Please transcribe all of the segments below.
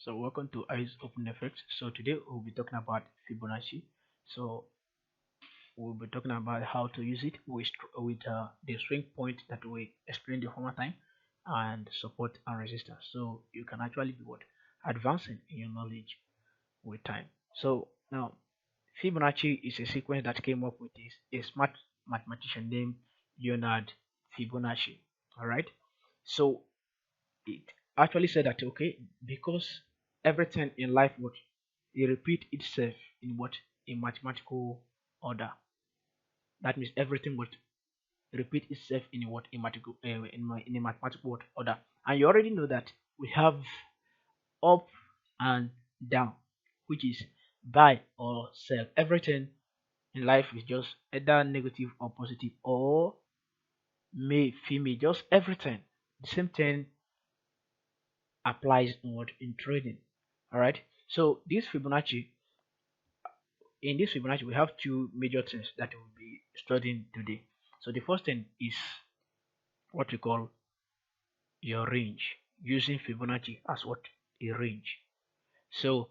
So welcome to Eyes Open Effects. So today we'll be talking about Fibonacci. So we'll be talking about how to use it with the swing point that we explained the former time, and support and resistance. So you can actually be what advancing in your knowledge with time. So now Fibonacci is a sequence that came up with this a smart mathematician named Leonard Fibonacci. All right. So it actually said that okay, because everything in life would it repeat itself in what a mathematical order. That means everything would repeat itself in what a mathematical in a mathematical order. And you already know that we have up and down, which is buy or sell. Everything in life is just either negative or positive, or male, female, just everything. The same thing applies in what in trading. All right. So in this Fibonacci, we have two major things that we'll be studying today. So the first thing is what we call your range, using Fibonacci as what a range. So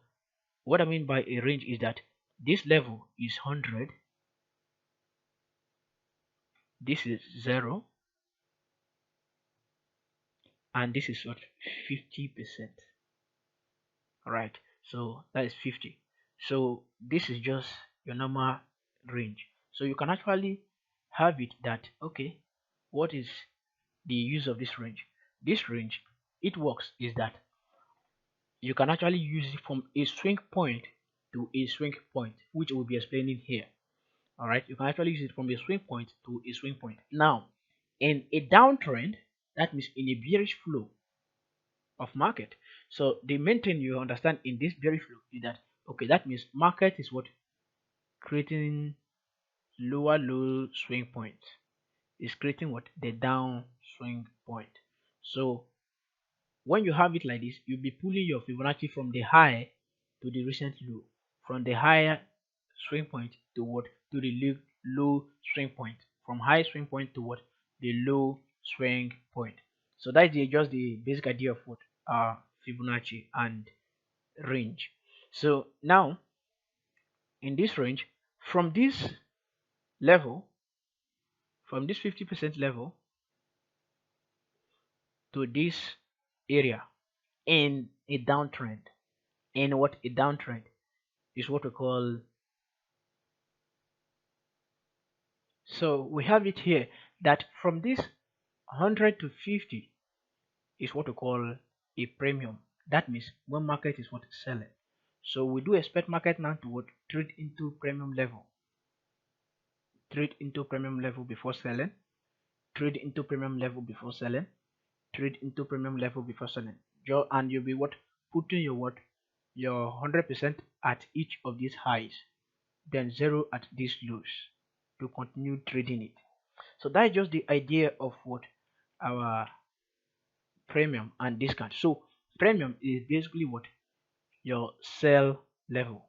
what I mean by a range is that this level is 100, this is 0, and this is what 50%. All right. So that is 50. So this is just your normal range. So you can actually have it that okay, what is the use of this range? This range, it works is that you can actually use it from a swing point to a swing point, which we'll be explaining here. All right, you can actually use it from a swing point to a swing point. Now, in a downtrend, that means in a bearish flow of market. So the main thing you understand in this bearish flow is that okay, that means market is what creating lower low swing point, is creating what the down swing point. So when you have it like this, you'll be pulling your Fibonacci from the high to the recent low, from the higher swing point to what to the low swing point, from high swing point to what the low swing point. So that's just the basic idea of what Fibonacci and range. So now in this range, from this level, from this 50% level to this area in a downtrend, in what a downtrend is what we call. So we have it here that from this 100 to 50 is what we call a premium. That means when market is what selling. So we do expect market now to what trade into premium level, trade into premium level before selling, trade into premium level before selling, trade into premium level before selling. And you'll be what putting your 100% at each of these highs, then 0 at these lows to continue trading it. So that's just the idea of what our premium and discount. So premium is basically what your sell level.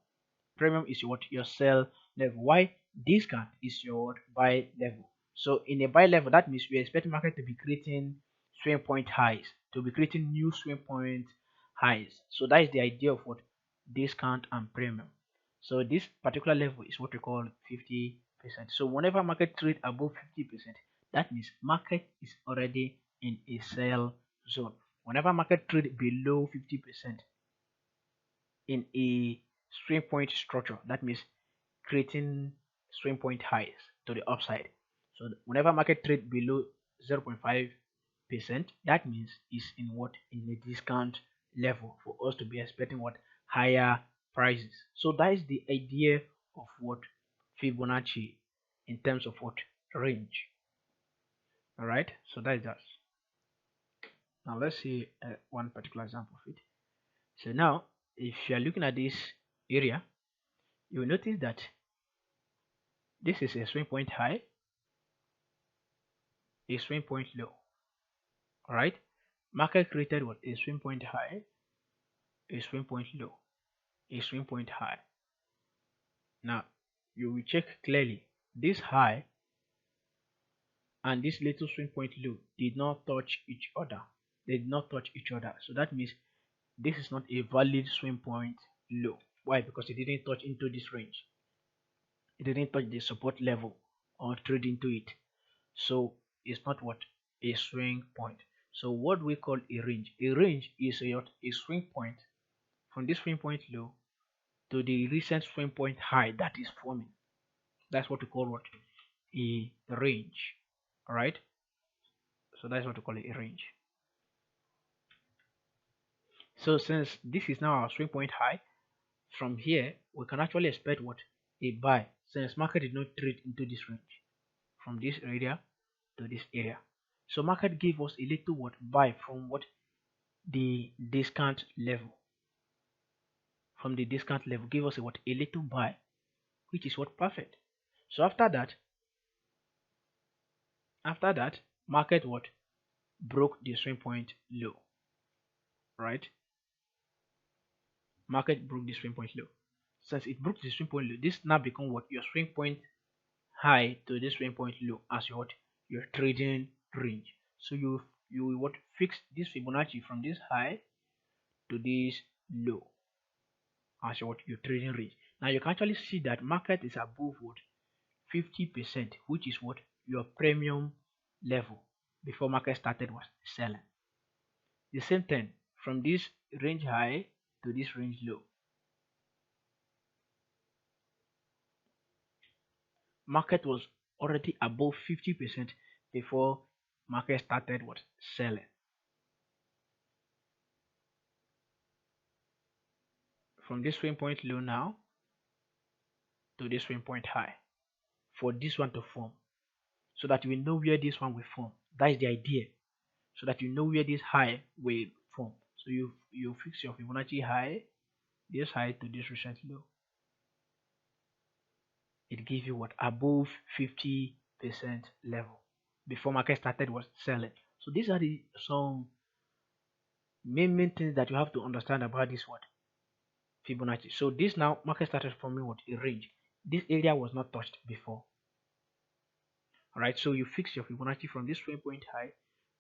Premium is what your sell level. Why discount is your buy level. So in a buy level, that means we expect market to be creating swing point highs, to be creating new swing point highs. So that is the idea of what discount and premium. So this particular level is what we call 50%. So whenever market trade above 50%, that means market is already in a sell zone. Whenever market trade below 50% in a swing point structure, that means creating swing point highs to the upside. So whenever market trade below 0.5%, that means it's in what in a discount level for us to be expecting what higher prices. So that is the idea of what Fibonacci in terms of what range. All right, so that is that. Now let's see one particular example of it. So now if you are looking at this area, you will notice that this is a swing point high, a swing point low. All right, market created what a swing point high, a swing point low, a swing point high. Now you will check clearly this high and this little swing point low did not touch each other. They did not touch each other. So that means this is not a valid swing point low. Why? Because it didn't touch into this range. It didn't touch the support level or trade into it. So it's not what? A swing point. So what we call a range is a swing point from this swing point low to the recent swing point high that is forming. That's what we call what? A range. Alright? So that's what we call a range. So since this is now our swing point high, from here we can actually expect what? A buy, since market did not trade into this range from this area to this area. So market gave us a little what? Buy from what? The discount level. From the discount level, give us a what? A little buy, which is what? Perfect. So after that market what? Broke the swing point low, right? Market broke the swing point low. Since it broke the swing point low, this now become what? Your swing point high to this swing point low as your what? Your trading range. So you will what? Fix this Fibonacci from this high to this low as your what? Your trading range. Now you can actually see that market is above what? 50%, which is what? Your premium level before market started was selling. The same thing from this range high to this range low. Market was already above 50% before market started what? Selling. From this swing point low now to this swing point high for this one to form, so that we know where this one will form. That is the idea, so that you know where this high will form. So you fix your Fibonacci high, this high to this recent low. It gives you what? Above 50% level before market started was selling. So these are the some main things that you have to understand about this what? Fibonacci. So this now market started forming what? A range. This area was not touched before. Alright, so you fix your Fibonacci from this swing point high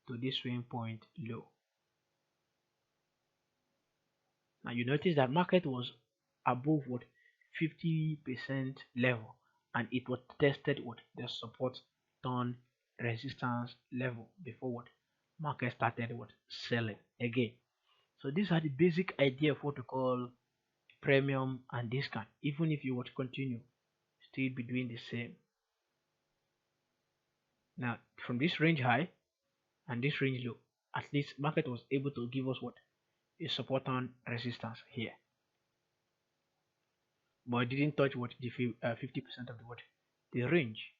to this swing point low. Now you notice that market was above what? 50% level, and it was tested what? The support turn resistance level before what? Market started what? Selling again. So these are the basic idea of what we call premium and discount. Even if you want to continue, still be doing the same. Now from this range high and this range low, at least market was able to give us what? A support and resistance here, but it didn't touch what? The 50% of the what? The range.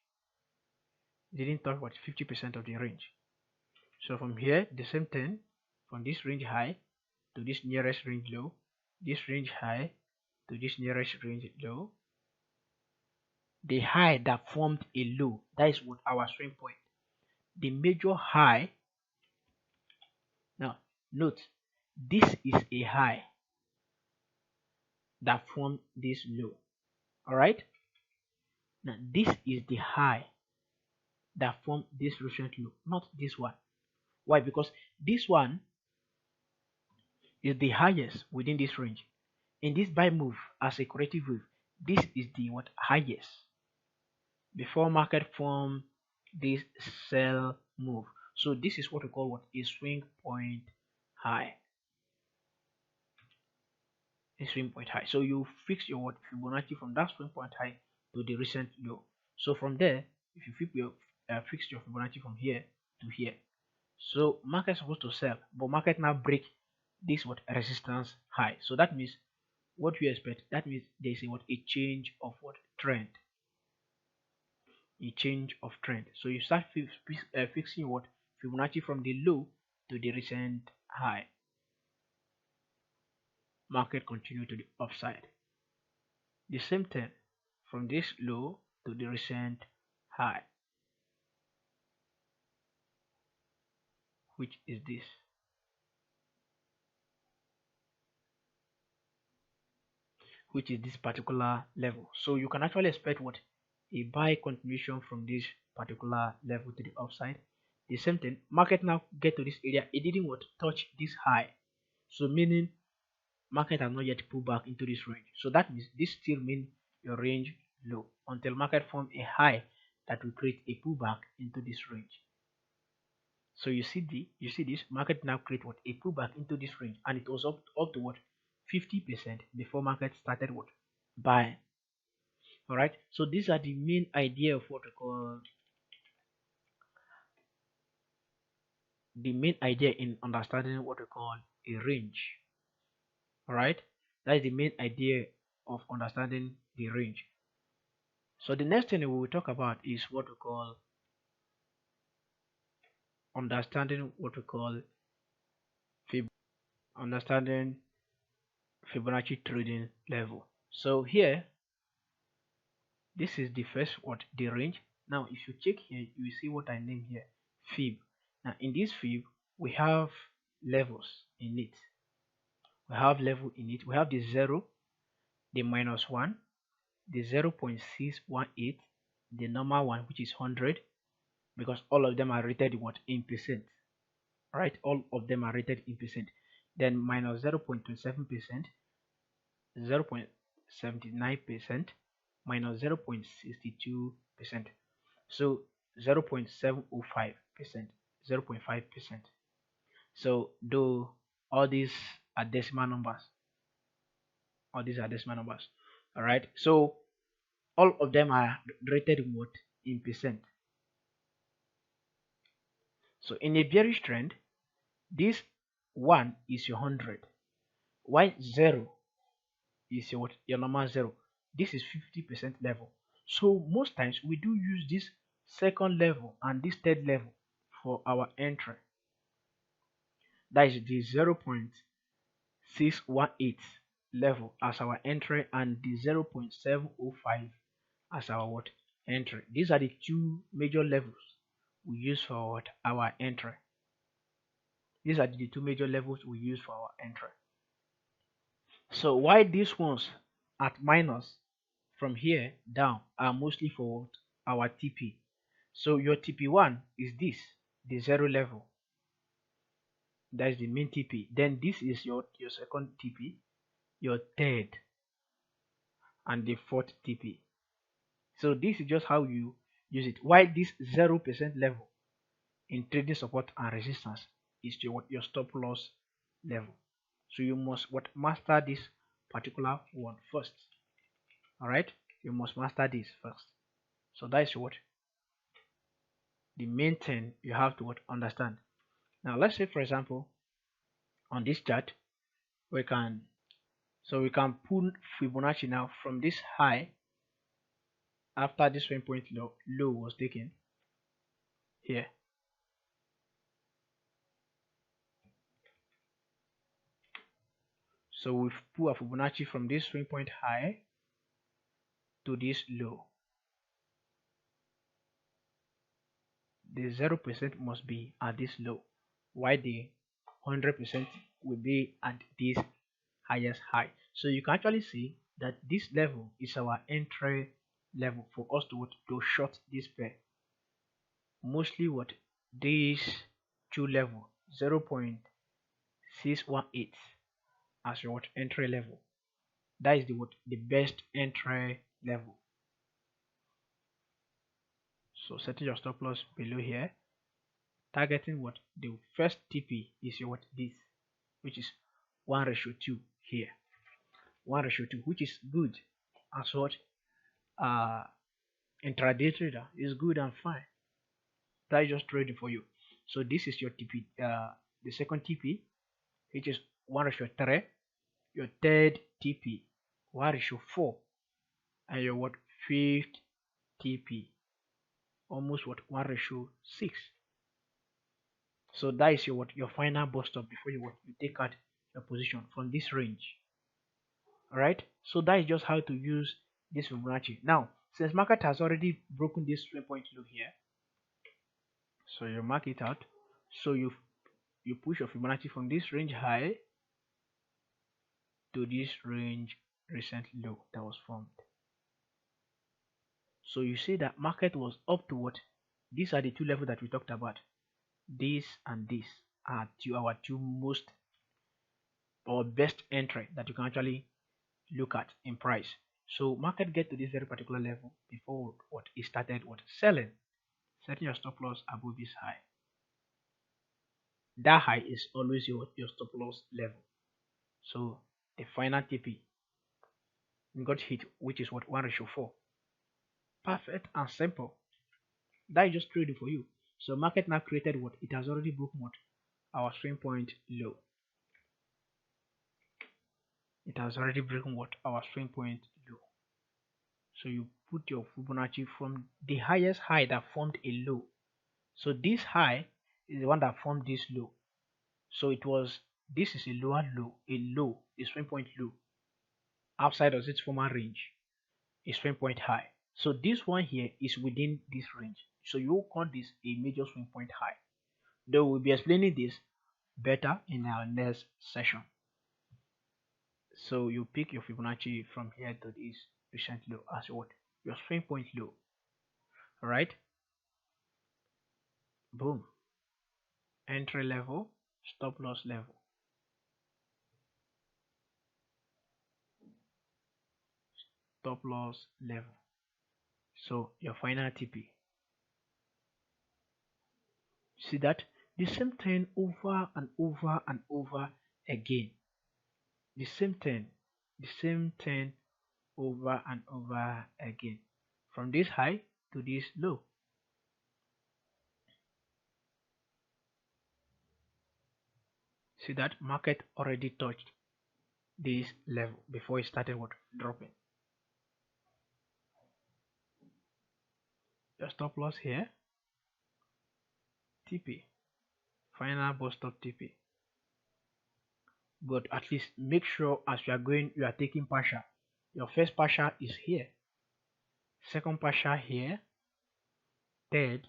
It didn't touch what? 50% of the range. So from here the same thing, from this range high to this nearest range low, this range high to this nearest range low, the high that formed a low, that is what? Our swing point. The major high. Now note, this is a high that formed this low. Alright, now this is the high that formed this recent low, not this one. Why? Because this one is the highest within this range. In this buy move as a corrective wave, this is the what? Highest before market form this sell move. So this is what we call what? A swing point high. A swing point high. So you fix your what? Fibonacci from that swing point high to the recent low. So from there, if you fix your Fibonacci from here to here, so market is supposed to sell, but market now break this what? Resistance high. So that means what we expect, that means there is a what? A change of what? Trend. A change of trend. So you start fixing what? Fibonacci from the low to the recent high. Market continue to the upside. The same thing from this low to the recent high, which is this. Which is this particular level. So you can actually expect what? A buy continuation from this particular level to the upside. The same thing, market now get to this area, it didn't what? Touch this high. So meaning market has not yet pulled back into this range. So that means this still means your range low until market form a high that will create a pullback into this range. So you see this market now create what, a pullback into this range, and it was up to what, 50% before market started what, buying. All right, so these are the main idea of what we call the main idea in understanding what we call a range. All right, that is the main idea of understanding the range. So the next thing we will talk about is what we call understanding what we call understanding Fibonacci trading level. So here, this is the first what, the range. Now if you check here, you will see what I name here, fib. Now in this fib we have levels in it. We have level in it. We have the 0, the -1, the 0.618, the normal one, which is 100, because all of them are rated what, in percent. Right, all of them are rated in percent. Then minus 0.27%, 0.79%, minus 0.62%. So 0.705%, 0.5%. So though all these are decimal numbers, all right, so all of them are rated in what, in percent. So in a bearish trend, this 1 is your 100, while 0 is your what, your normal 0. This is 50% level. So most times we do use this second level and this third level for our entry. That is the 0.618 level as our entry and the 0.705 as our what, entry. These are the two major levels we use for what, our entry. These are the two major levels we use for our entry. So why these ones at minus from here down are mostly for our TP. So your TP1 is this, the 0 level. That is the main TP. Then this is your second TP, your third, and the fourth TP. So this is just how you use it. While this 0% level in trading support and resistance is your stop loss level. So you must master this particular one first. All right, you must master this first. So that is what the main thing you have to understand. Now let's say, for example, on this chart we can pull Fibonacci now from this high after this 1 point low was taken here. So we pull a Fibonacci from this 1 point high to this low. The 0% must be at this low, while the 100% will be at this highest high. So you can actually see that this level is our entry level for us to short this pair. Mostly what, these two level, 0.618 as your entry level. That is the best entry level. So setting your stop loss below here, targeting what, the first TP is your this, which is 1:2 here, 1:2, which is good as what, intraday trader is good and fine. That is just trading for you. So this is your TP, the second TP, which is 1:3, your third TP 1:4, and your fifth TP almost 1:6. So that is your final bus stop before you take out your position from this range. Alright, so that is just how to use this Fibonacci. Now since market has already broken this 3-point low here, so you mark it out. So you push your Fibonacci from this range high to this range recent low that was formed. So you see that market was up to what, these are the two levels that we talked about. This and this are our two most or best entry that you can actually look at in price. So market get to this very particular level before what it started what selling, setting your stop loss above this high. That high is always your stop loss level. So the final TP got hit, which is what 1:4. Perfect and simple. That is just trading for you. So market now created what it has already broken what our swing point low. It has already broken what our swing point low. So you put your Fibonacci from the highest high that formed a low. So this high is the one that formed this low. So this is a lower low, a swing point low outside of its former range, a swing point high. So this one here is within this range. So you will call this a major swing point high. Though we'll be explaining this better in our next session. So you pick your Fibonacci from here to this recent low as what? Your swing point low. Alright? Boom. Entry level, stop loss level. Stop loss level. So your final TP. See that? The same thing over and over and over again. The same thing over and over again. From this high to this low. See that market already touched this level before it started what dropping. Your stop loss here, TP, final bus stop TP. But at least make sure as you are going, you are taking partial. Your first partial is here, second partial here, third.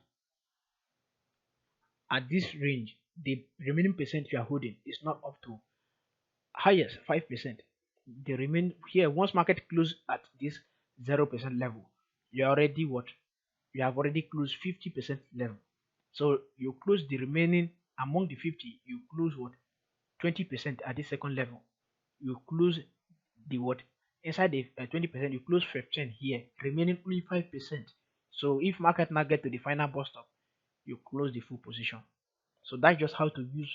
At this range, the remaining percent you are holding is not up to highest 5%. The remain here once market close at this 0% level, you are already what? You have already closed 50% level. So you close the remaining among the 50, you close what? 20% at the second level. You close the what? Inside the 20%, you close 15 here, remaining only 5%. So if market now get to the final bus stop, you close the full position. So that's just how to use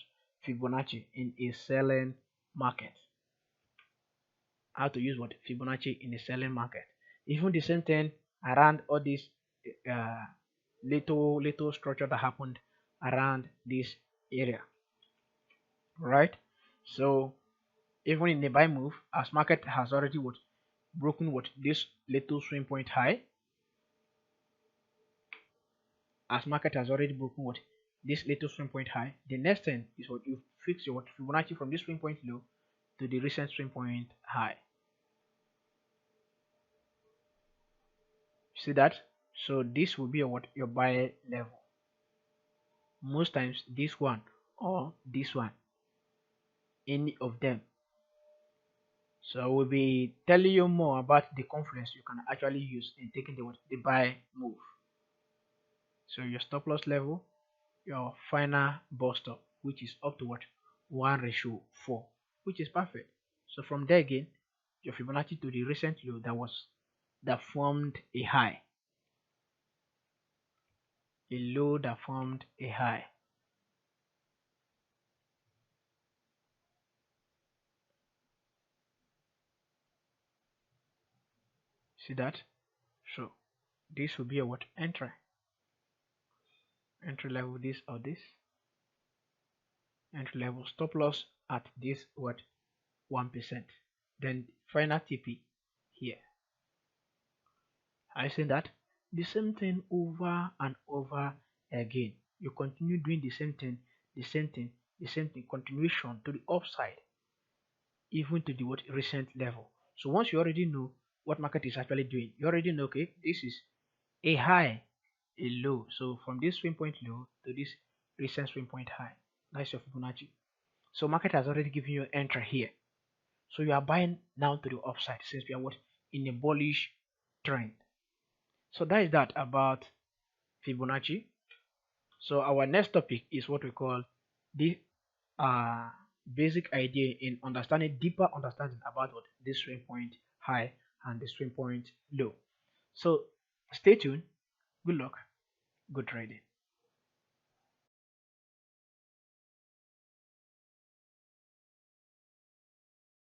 Fibonacci in a selling market. How to use what? Fibonacci in a selling market. Even the same thing around all this uh, little structure that happened around this area, right? So even in the buy move, as market has already what broken what this little swing point high, as market has already broken what this little swing point high, the next thing is what you fix your what Fibonacci from this swing point low to the recent swing point high. See that? So this will be your buy level. Most times this one or this one, any of them. So I will be telling you more about the confluence you can actually use in taking the buy move. So your stop loss level, your final bus stop, which is up to what 1:4, which is perfect. So from there again, your Fibonacci to the recent low that formed a high, a low that formed a high. See that? So this will be a what entry level, this or this entry level, stop loss at this what 1%, then final TP here. I say that the same thing over and over again. You continue doing the same thing, continuation to the upside, even to the what recent level. So once you already know what market is actually doing, you already know, okay, this is a high, a low. So from this swing point low to this recent swing point high, that's your Fibonacci. So market has already given you an entry here. So you are buying now to the upside since we are what in a bullish trend. So that is that about Fibonacci. So our next topic is what we call the basic idea in understanding deeper understanding about what this swing point high and the swing point low. So stay tuned. Good luck. Good trading.